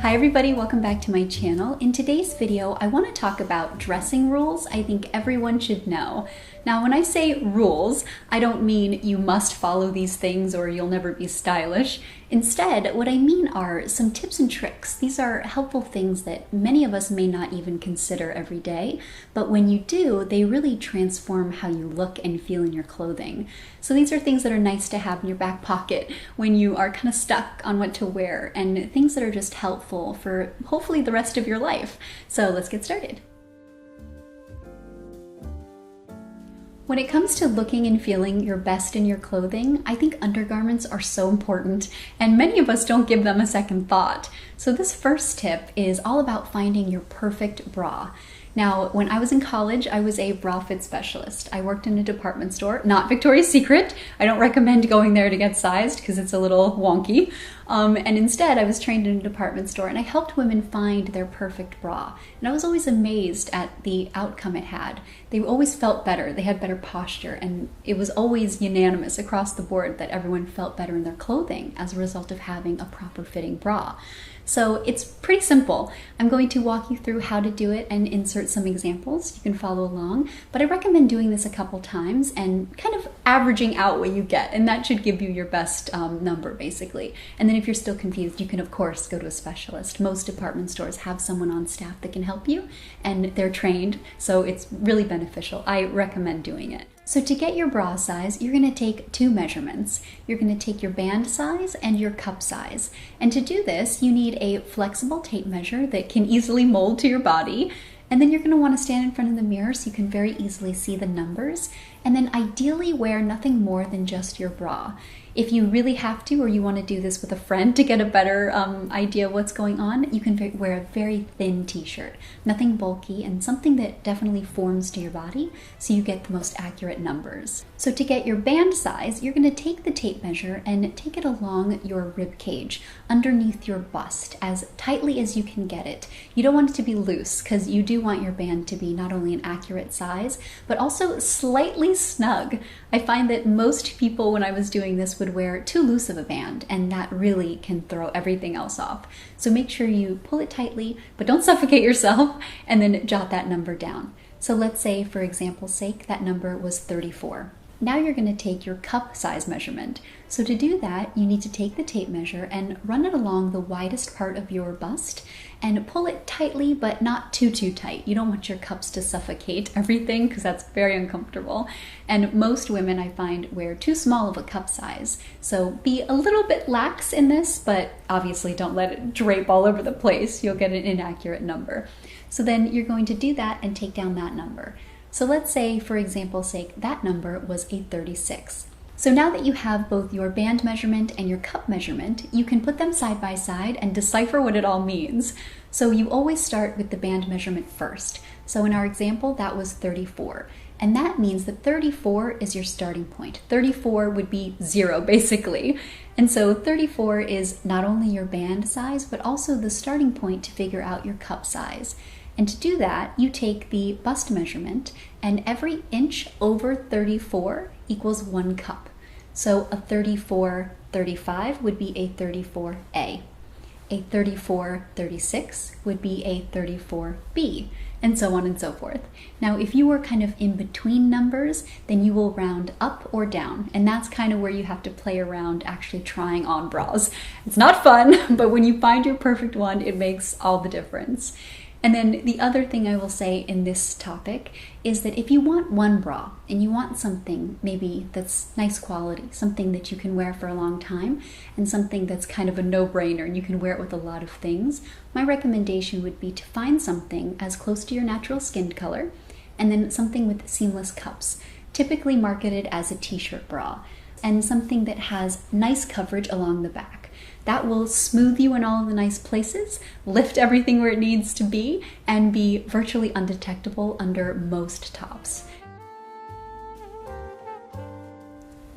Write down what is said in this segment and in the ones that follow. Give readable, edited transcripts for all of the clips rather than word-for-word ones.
Hi everybody, welcome back to my channel. In today's video, I want to talk about dressing rules I think everyone should know. Now, when I say rules, I don't mean you must follow these things or you'll never be stylish. Instead, what I mean are some tips and tricks. These are helpful things that many of us may not even consider every day, but when you do, they really transform how you look and feel in your clothing. So these are things that are nice to have in your back pocket when you are kind of stuck on what to wear, and things that are just helpful for hopefully the rest of your life. So let's get started. When it comes to looking and feeling your best in your clothing, I think undergarments are so important, and many of us don't give them a second thought. So this first tip is all about finding your perfect bra. Now, when I was in college, I was a bra fit specialist. I worked in a department store, not Victoria's Secret. I don't recommend going there to get sized because it's a little wonky. And instead, I was trained in a department store and I helped women find their perfect bra. And I was always amazed at the outcome it had. They always felt better, they had better posture, and it was always unanimous across the board that everyone felt better in their clothing as a result of having a proper fitting bra. So it's pretty simple. I'm going to walk you through how to do it and insert some examples. You can follow along, but I recommend doing this a couple times and kind of averaging out what you get, and that should give you your best number basically. And then if you're still confused, you can of course go to a specialist. Most department stores have someone on staff that can help you, and they're trained, so it's really beneficial. I recommend doing it. So to get your bra size, you're going to take two measurements. You're going to take your band size and your cup size. And to do this, you need a flexible tape measure that can easily mold to your body. And then you're going to want to stand in front of the mirror so you can very easily see the numbers. And then ideally wear nothing more than just your bra. If you really have to, or you want to do this with a friend to get a better idea of what's going on, you can wear a very thin t-shirt. Nothing bulky, and something that definitely forms to your body so you get the most accurate numbers. So to get your band size, you're going to take the tape measure and take it along your rib cage, underneath your bust, as tightly as you can get it. You don't want it to be loose, because you do want your band to be not only an accurate size, but also slightly snug. I find that most people, when I was doing this, would wear too loose of a band, and that really can throw everything else off. So make sure you pull it tightly, but don't suffocate yourself, and then jot that number down. So let's say, for example's sake, that number was 34. Now you're going to take your cup size measurement. So to do that, you need to take the tape measure and run it along the widest part of your bust and pull it tightly, but not too tight. You don't want your cups to suffocate everything because that's very uncomfortable. And most women, I find, wear too small of a cup size. So be a little bit lax in this, but obviously don't let it drape all over the place. You'll get an inaccurate number. So then you're going to do that and take down that number. So let's say, for example's sake, that number was a 36. So now that you have both your band measurement and your cup measurement, you can put them side by side and decipher what it all means. So you always start with the band measurement first. So in our example, that was 34. And that means that 34 is your starting point. 34 would be 0, basically. And so 34 is not only your band size, but also the starting point to figure out your cup size. And to do that, you take the bust measurement, and every inch over 34 equals 1 cup. So a 34-35 would be a 34A. A 34-36 would be a 34B, and so on and so forth. Now, if you were kind of in between numbers, then you will round up or down, and that's kind of where you have to play around actually trying on bras. It's not fun, but when you find your perfect one, it makes all the difference. And then the other thing I will say in this topic is that if you want one bra and you want something maybe that's nice quality, something that you can wear for a long time, and something that's kind of a no-brainer and you can wear it with a lot of things, my recommendation would be to find something as close to your natural skin color, and then something with seamless cups, typically marketed as a t-shirt bra, and something that has nice coverage along the back. That will smooth you in all of the nice places, lift everything where it needs to be, and be virtually undetectable under most tops.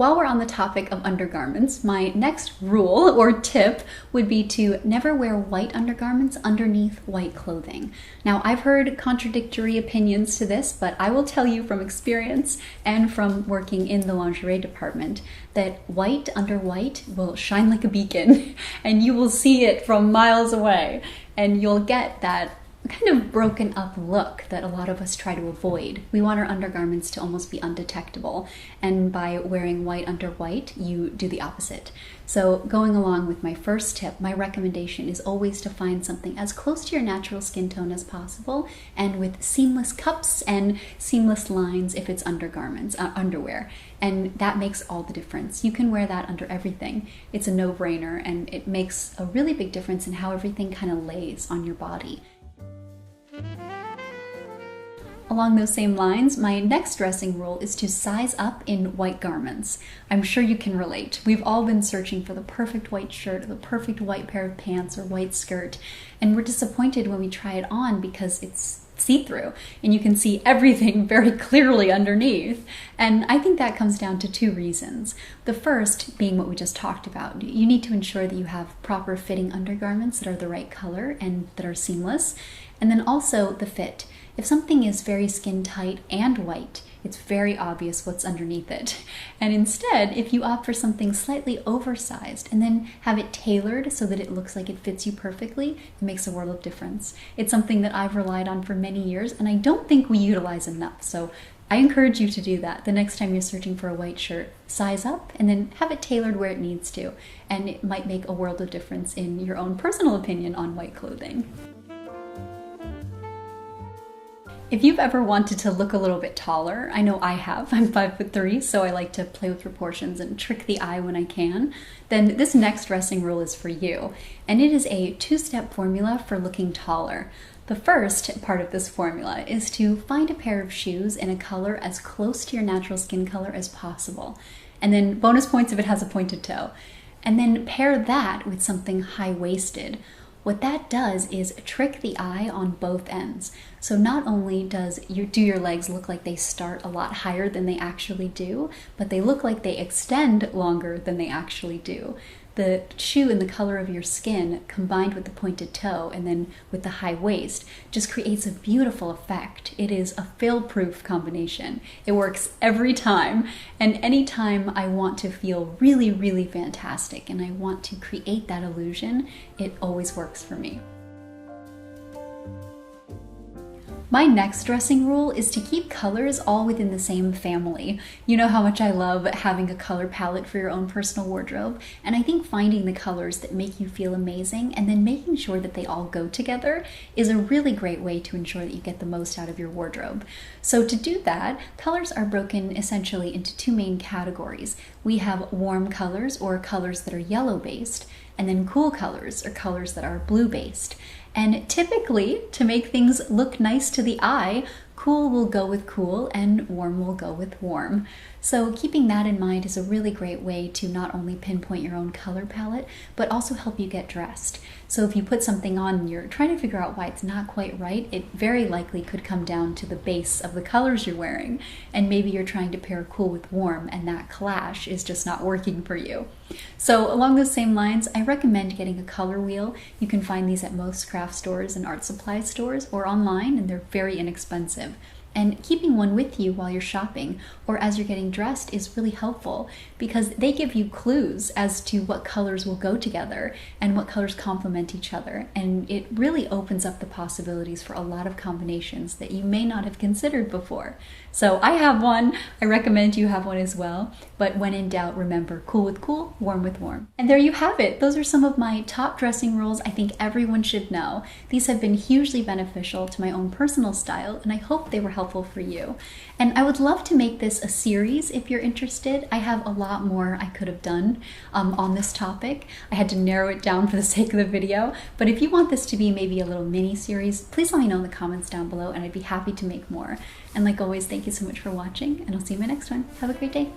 while we're on the topic of undergarments, my next rule or tip would be to never wear white undergarments underneath white clothing. Now, I've heard contradictory opinions to this, but I will tell you from experience and from working in the lingerie department that white under white will shine like a beacon and you will see it from miles away, and you'll get that kind of broken up look that a lot of us try to avoid. We want our undergarments to almost be undetectable, and by wearing white under white, you do the opposite. So going along with my first tip, my recommendation is always to find something as close to your natural skin tone as possible, and with seamless cups and seamless lines if it's undergarments, underwear. And that makes all the difference. You can wear that under everything. It's a no-brainer, and it makes a really big difference in how everything kind of lays on your body. Along those same lines, my next dressing rule is to size up in white garments. I'm sure you can relate. We've all been searching for the perfect white shirt, the perfect white pair of pants or white skirt, and we're disappointed when we try it on because it's see-through and you can see everything very clearly underneath. And I think that comes down to two reasons. The first being what we just talked about. You need to ensure that you have proper fitting undergarments that are the right color and that are seamless. And then also the fit. If something is very skin tight and white, it's very obvious what's underneath it. And instead, if you opt for something slightly oversized and then have it tailored so that it looks like it fits you perfectly, it makes a world of difference. It's something that I've relied on for many years, and I don't think we utilize enough. So I encourage you to do that. The next time you're searching for a white shirt, size up and then have it tailored where it needs to. And it might make a world of difference in your own personal opinion on white clothing. If you've ever wanted to look a little bit taller, I know I have, I'm 5'3", so I like to play with proportions and trick the eye when I can, then this next dressing rule is for you. And it is a two-step formula for looking taller. The first part of this formula is to find a pair of shoes in a color as close to your natural skin color as possible. And then bonus points if it has a pointed toe. And then pair that with something high-waisted. What that does is trick the eye on both ends. So not only do your legs look like they start a lot higher than they actually do, but they look like they extend longer than they actually do. The shoe in the color of your skin combined with the pointed toe and then with the high waist just creates a beautiful effect. It is a fail-proof combination. It works every time, and anytime I want to feel really, really fantastic and I want to create that illusion, it always works for me. My next dressing rule is to keep colors all within the same family. You know how much I love having a color palette for your own personal wardrobe, and I think finding the colors that make you feel amazing and then making sure that they all go together is a really great way to ensure that you get the most out of your wardrobe. So to do that, colors are broken essentially into two main categories. We have warm colors, or colors that are yellow-based, and then cool colors, or colors that are blue-based. And typically, to make things look nice to the eye, cool will go with cool and warm will go with warm. So keeping that in mind is a really great way to not only pinpoint your own color palette, but also help you get dressed. So if you put something on and you're trying to figure out why it's not quite right, it very likely could come down to the base of the colors you're wearing. And maybe you're trying to pair cool with warm and that clash is just not working for you. So along those same lines, I recommend getting a color wheel. You can find these at most craft stores and art supply stores or online, and they're very inexpensive. And keeping one with you while you're shopping or as you're getting dressed is really helpful because they give you clues as to what colors will go together and what colors complement each other. And it really opens up the possibilities for a lot of combinations that you may not have considered before. So I have one. I recommend you have one as well. But when in doubt, remember, cool with cool, warm with warm. And there you have it. Those are some of my top dressing rules I think everyone should know. These have been hugely beneficial to my own personal style, and I hope they were helpful for you. And I would love to make this a series if you're interested. I have a lot more I could have done on this topic. I had to narrow it down for the sake of the video. But if you want this to be maybe a little mini series, please let me know in the comments down below and I'd be happy to make more. And like always, thank you so much for watching, and I'll see you in my next one. Have a great day.